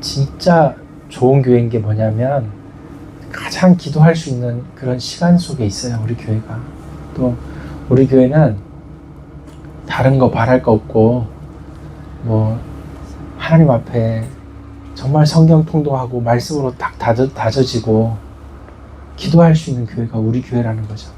진짜 좋은 교회인 게 뭐냐면 가장 기도할 수 있는 그런 시간 속에 있어요. 우리 교회가. 또 우리 교회는 다른 거 바랄 거 없고 뭐 하나님 앞에 정말 성경 통독하고 말씀으로 딱 다져지고 기도할 수 있는 교회가 우리 교회라는 거죠.